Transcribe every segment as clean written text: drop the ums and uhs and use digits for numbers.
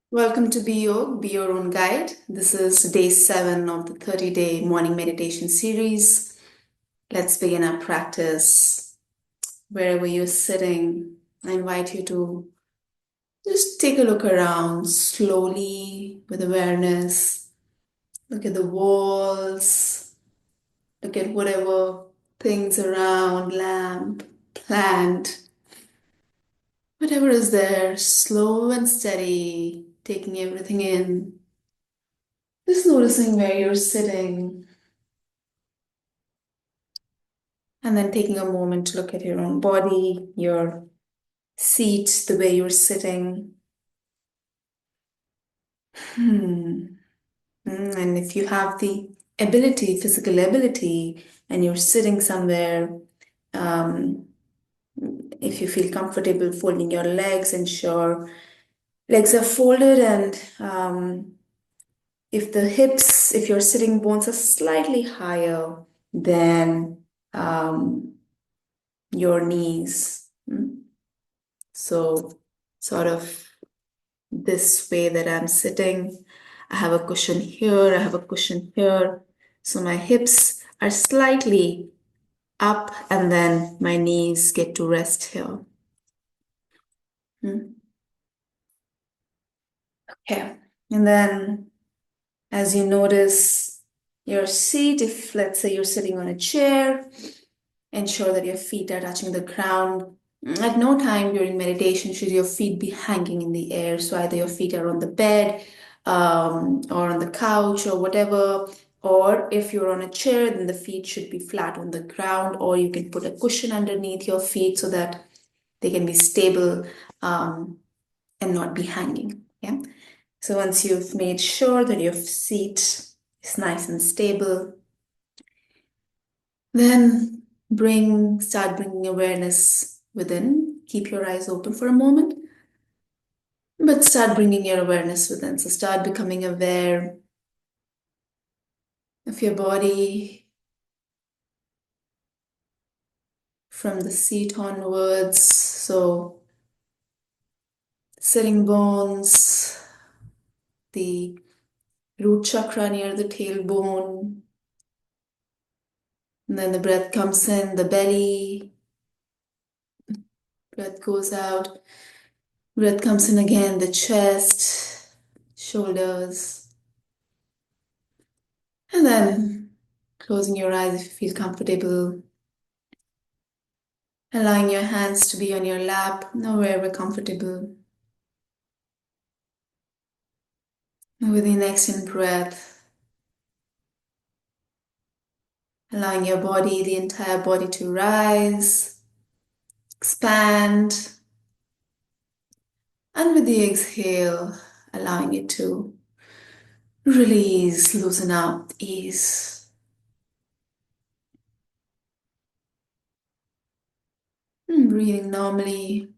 Welcome to Be Your Own Guide. This is day 7 of the 30-day morning meditation series. Let's begin our practice. Wherever you're sitting, I invite you to just take a look around slowly with awareness. Look at the walls, look at whatever things around, lamp, plant, whatever is there, slow and steady, taking everything in. Just noticing where you're sitting and then taking a moment to look at your own body, your seat, the way you're sitting. Hmm. And if you have the ability, physical ability, and you're sitting somewhere, um, if you feel comfortable folding your legs, ensure legs are folded and if the hips, if your sitting bones are slightly higher than um, your knees. So, sort of this way that I'm sitting. I have a cushion here, I have a cushion here. So my hips are slightly up and then my knees get to rest here. Hmm. Okay. And then as you notice your seat, if let's say you're sitting on a chair, ensure that your feet are touching the ground. At no time during meditation should your feet be hanging in the air. So either your feet are on the bed or on the couch or whatever. Or if you're on a chair, then the feet should be flat on the ground, or you can put a cushion underneath your feet so that they can be stable um, and not be hanging. Yeah. So once you've made sure that your seat is nice and stable, then start bringing awareness within. Keep your eyes open for a moment, but start bringing your awareness within. So start becoming aware of your body from the seat onwards. So sitting bones, the root chakra near the tailbone, and then the breath comes in, the belly, breath goes out, breath comes in again, the chest, shoulders. And then closing your eyes if you feel comfortable. Allowing your hands to be on your lap, or wherever comfortable. And with the next in breath, allowing your body, the entire body to rise, expand. And with the exhale, allowing it to release, loosen up, ease. And breathing normally.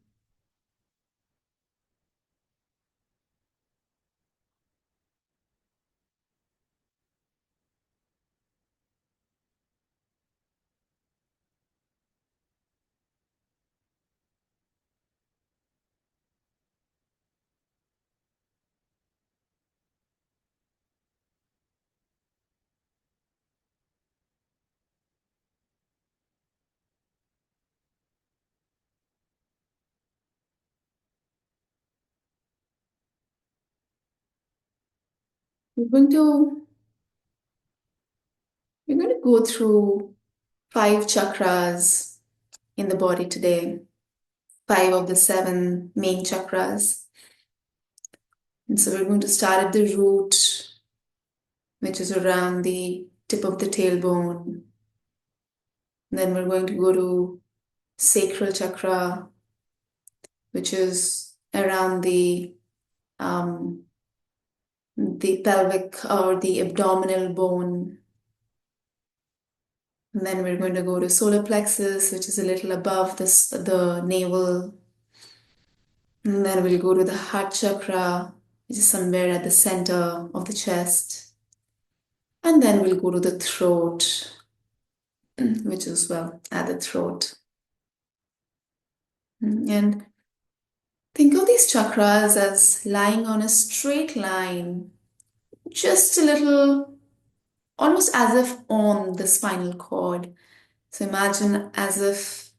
We're going to we're going to go through 5 chakras in the body today. 5 of the 7 main chakras. And so we're going to start at the root, which is around the tip of the tailbone. Then we're going to go to sacral chakra, which is around the pelvic or the abdominal bone. And then we're going to go to solar plexus, which is a little above the navel. And then we'll go to the heart chakra, which is somewhere at the center of the chest. And then we'll go to the throat, which is well at the throat. And Think of these chakras as lying on a straight line, just a little, almost as if on the spinal cord. So imagine as if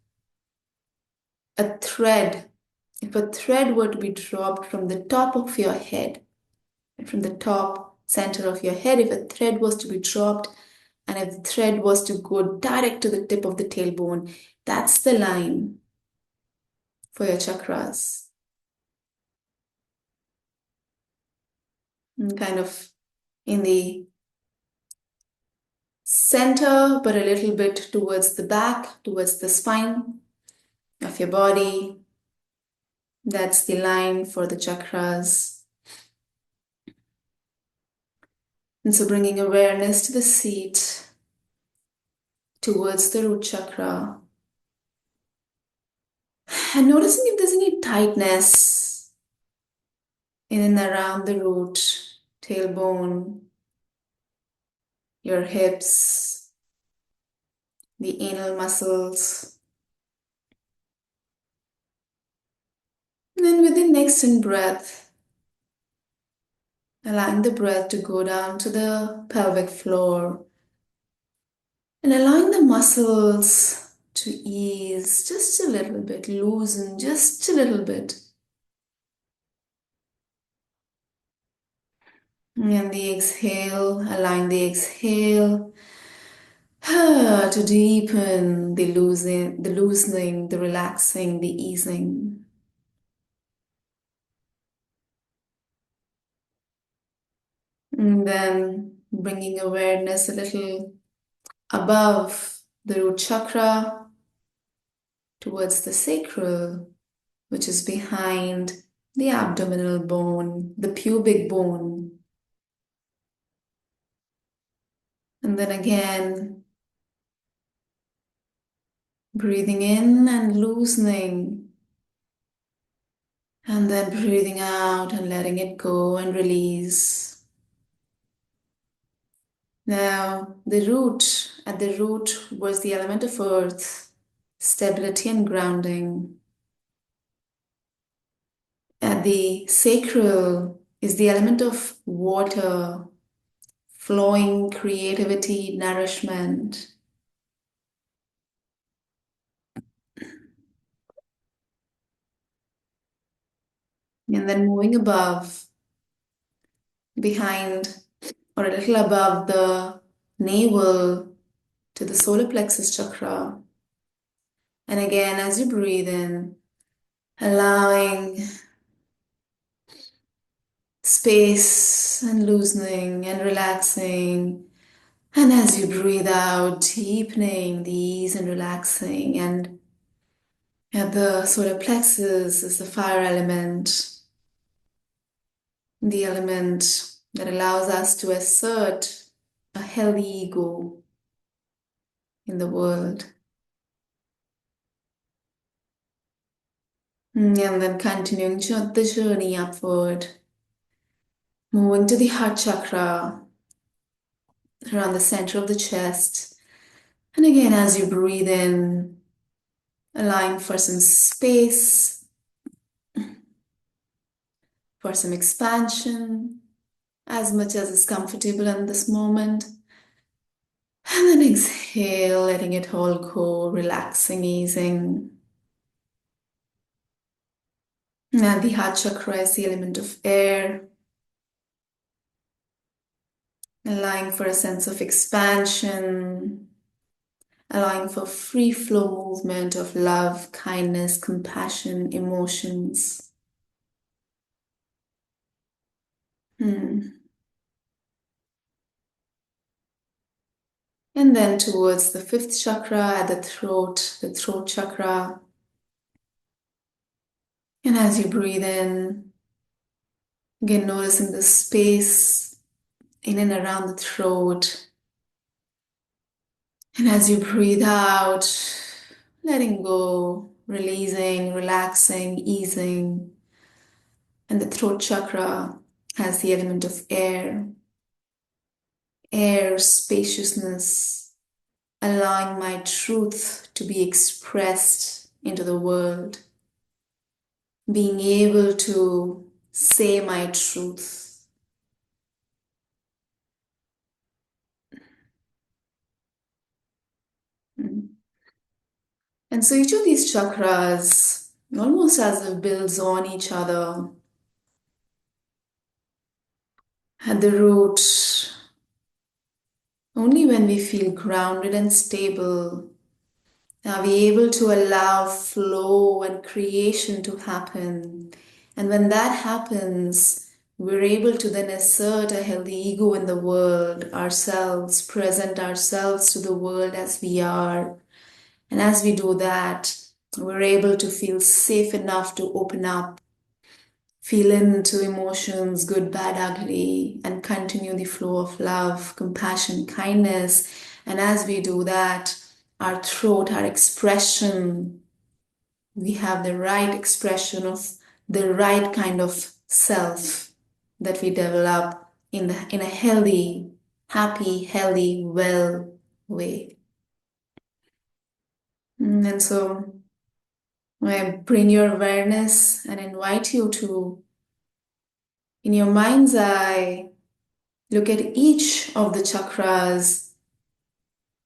a thread, if a thread were to be dropped from the top of your head, from the top center of your head, if a thread was to be dropped, and if the thread was to go direct to the tip of the tailbone, that's the line for your chakras. And kind of in the center, but a little bit towards the back, towards the spine of your body. That's the line for the chakras. And so bringing awareness to the seat, towards the root chakra, and noticing if there's any tightness in and around the root, tailbone, your hips, the anal muscles. And then with the next in breath, allowing the breath to go down to the pelvic floor and allowing the muscles to ease just a little bit, loosen just a little bit. And the exhale, allowing the exhale to deepen the loosening, the relaxing, the easing. And then bringing awareness a little above the root chakra towards the sacral, which is behind the abdominal bone, the pubic bone. And then again, breathing in and loosening. And then breathing out and letting it go and release. Now, at the root was the element of earth, stability and grounding. At the sacral is the element of water, flowing creativity, nourishment. And then moving above, behind, or a little above the navel to the solar plexus chakra. And again, as you breathe in, allowing space and loosening and relaxing. And as you breathe out, deepening the ease and relaxing. And at the solar plexus is the fire element, the element that allows us to assert a healthy ego in the world. And then continuing the journey upward, moving to the heart chakra, around the center of the chest. And again, as you breathe in, allowing for some space, for some expansion, as much as is comfortable in this moment. And then exhale, letting it all go, relaxing, easing. Now the heart chakra is the element of air, allowing for a sense of expansion, allowing for free flow movement of love, kindness, compassion, emotions. Hmm. And then towards the fifth chakra at the throat chakra. And as you breathe in, again noticing the space in and around the throat. And as you breathe out, letting go, releasing, relaxing, easing. And the throat chakra has the element of air, spaciousness, allowing my truth to be expressed into the world. being able to say my truth. Mm. And so each of these chakras, almost as if builds on each other. At the root, only when we feel grounded and stable are we able to allow flow and creation to happen. And when that happens, we're able to then assert a healthy ego in the world, ourselves, present ourselves to the world as we are. And as we do that, we're able to feel safe enough to open up, feel into emotions, good, bad, ugly, and continue the flow of love, compassion, kindness. And as we do that, our throat, our expression, we have the right expression of the right kind of self that we develop in a healthy, happy, healthy, well way. And so I bring your awareness and invite you to, in your mind's eye, look at each of the chakras,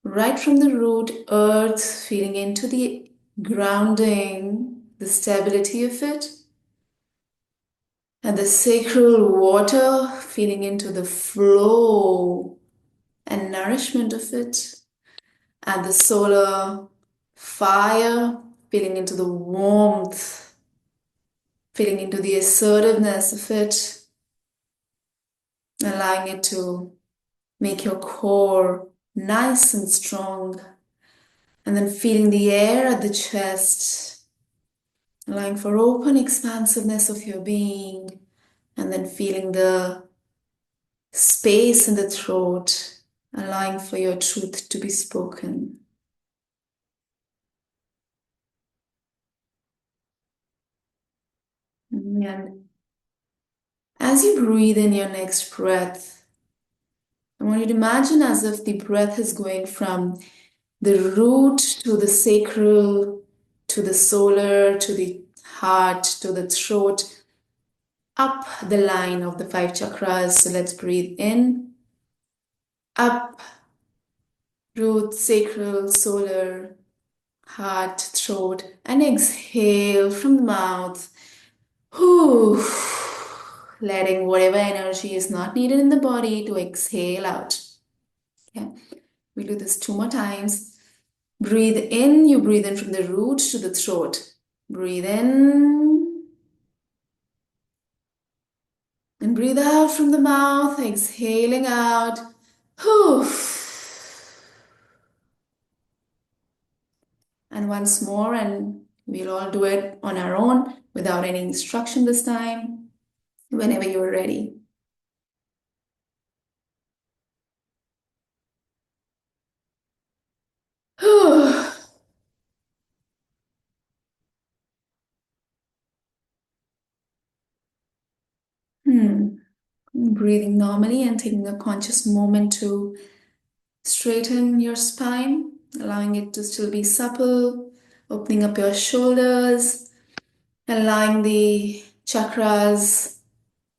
right from the root, earth, feeling into the grounding, the stability of it, and the sacral water, feeling into the flow and nourishment of it, and the solar fire, feeling into the warmth, feeling into the assertiveness of it, allowing it to make your core nice and strong. And then feeling the air at the chest, allowing for open expansiveness of your being. And then feeling the space in the throat, allowing for your truth to be spoken. And as you breathe in your next breath, I want you to imagine as if the breath is going from the root to the sacral, to the solar, to the heart, to the throat, up the line of the five chakras. So let's breathe in, up, root, sacral, solar, heart, throat, and exhale from the mouth. Whew. Letting whatever energy is not needed in the body to exhale out. Okay, we do this two more times. Breathe in, you breathe in from the root to the throat. Breathe in and breathe out from the mouth, exhaling out. Whew. And once more, and we'll all do it on our own without any instruction this time, whenever you're ready. Whew. Hmm. Breathing normally and taking a conscious moment to straighten your spine, allowing it to still be supple, opening up your shoulders, allowing the chakras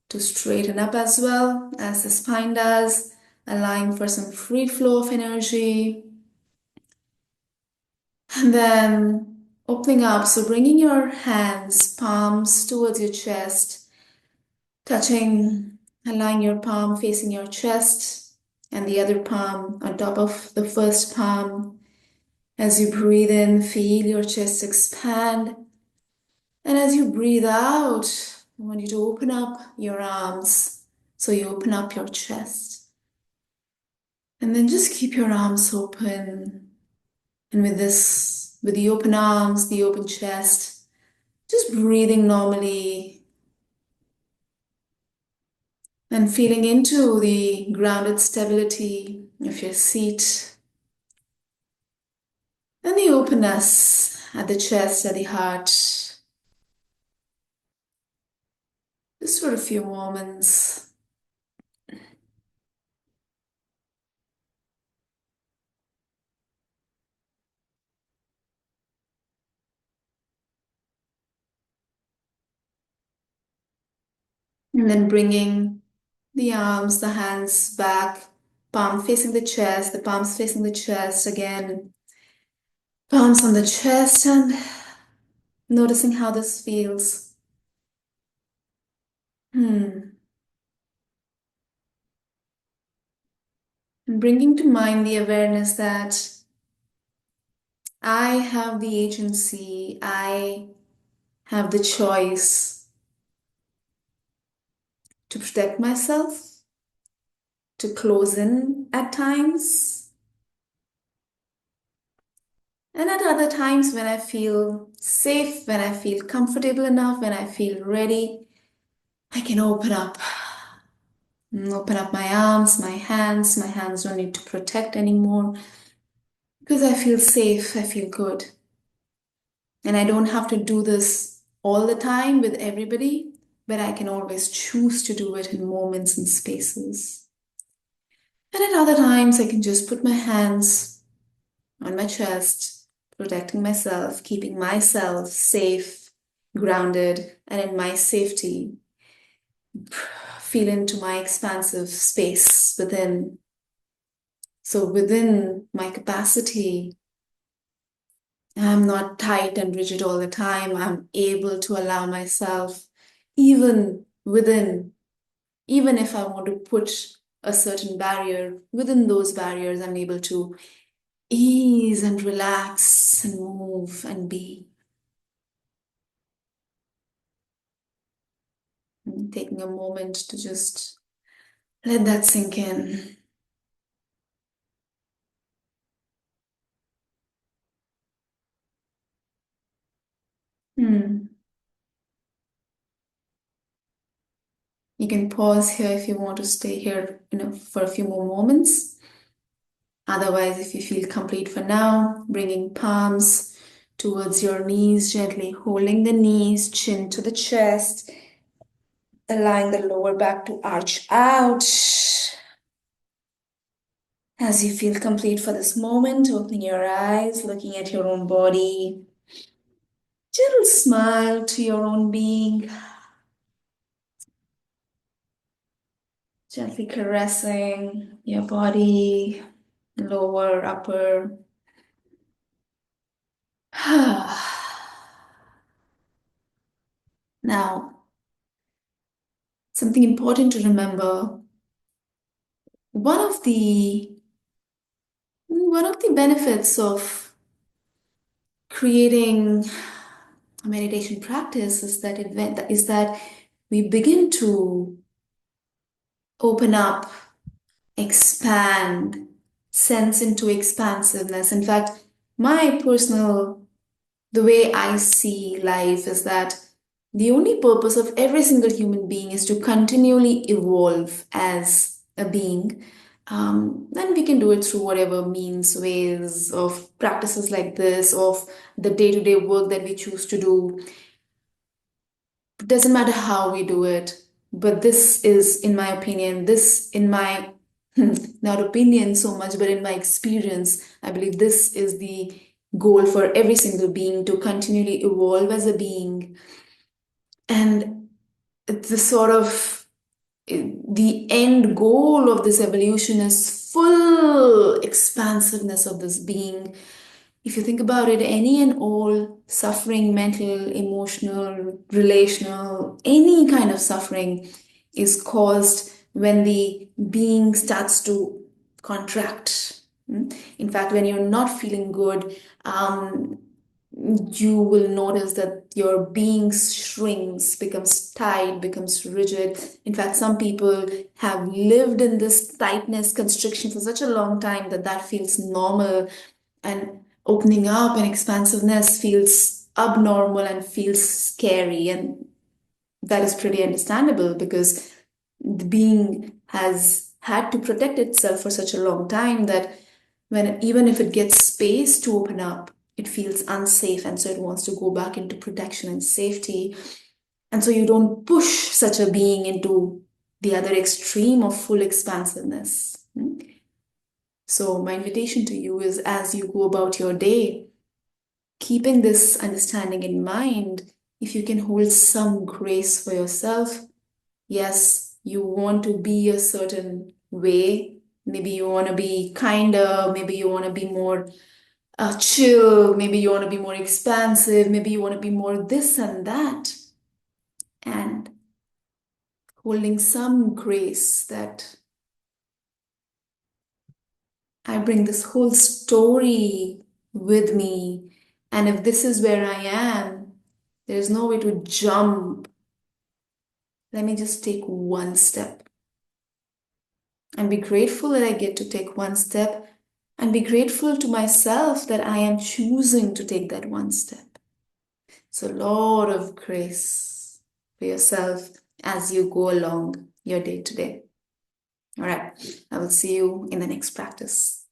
to straighten up as well as the spine does, allowing for some free flow of energy. And then opening up, so bringing your hands, palms towards your chest, touching, allowing your palm facing your chest and the other palm on top of the first palm. As you breathe in, feel your chest expand. And as you breathe out, I want you to open up your arms. So you open up your chest. And then just keep your arms open. And with this, with the open arms, the open chest, just breathing normally and feeling into the grounded stability of your seat and the openness at the chest, at the heart, just for a few moments. And then bringing the arms, the hands back, palm facing the chest, the palms facing the chest again, palms on the chest, and noticing how this feels. Hmm. And bringing to mind the awareness that I have the agency, I have the choice to protect myself, to close in at times, and at other times when I feel safe, when I feel comfortable enough, when I feel ready, I can open up. Open up my arms, my hands. My hands don't need to protect anymore because I feel safe, I feel good. And I don't have to do this all the time with everybody, but I can always choose to do it in moments and spaces. And at other times, I can just put my hands on my chest, protecting myself, keeping myself safe, grounded, and in my safety. Feel into my expansive space within. So, within my capacity, I'm not tight and rigid all the time. I'm able to allow myself, even within, even if I want to put a certain barrier, within those barriers, I'm able to ease and relax and move and be. And taking a moment to just let that sink in. Hmm. You can pause here if you want to stay here, for a few more moments. Otherwise, if you feel complete for now, bringing palms towards your knees, gently holding the knees, chin to the chest, allowing the lower back to arch out. As you feel complete for this moment, opening your eyes, looking at your own body, gentle smile to your own being, gently caressing your body, lower, upper. Now, something important to remember. One of the one of the benefits of creating a meditation practice is that we begin to open up, expand, sense into expansiveness. In fact, my personal the way I see life is that the only purpose of every single human being is to continually evolve as a being. And we can do it through whatever means, ways of practices like this, of the day-to-day work that we choose to do. It doesn't matter how we do it, but this is, in my opinion, this in my not opinion so much, but in my experience, I believe this is the goal for every single being to continually evolve as a being. And the sort of the end goal of this evolution is full expansiveness of this being. If you think about it, any and all suffering, mental, emotional, relational, any kind of suffering is caused when the being starts to contract. In fact, when you're not feeling good, you will notice that your being shrinks, becomes tight, becomes rigid. In fact, some people have lived in this tightness, constriction for such a long time that that feels normal, and opening up and expansiveness feels abnormal and feels scary. And that is pretty understandable because the being has had to protect itself for such a long time that when even if it gets space to open up, it feels unsafe, and so it wants to go back into protection and safety. And so you don't push such a being into the other extreme of full expansiveness. So my invitation to you is, as you go about your day, keeping this understanding in mind, if you can hold some grace for yourself, Yes, you want to be a certain way. Maybe you want to be kinder. Maybe you want to be more chill. Maybe you want to be more expansive. Maybe you want to be more this and that. And holding some grace that I bring this whole story with me. And if this is where I am, there's no way to jump. Let me just take one step and be grateful that I get to take one step and be grateful to myself that I am choosing to take that one step. It's a lot of grace for yourself as you go along your day to day. All right, I will see you in the next practice.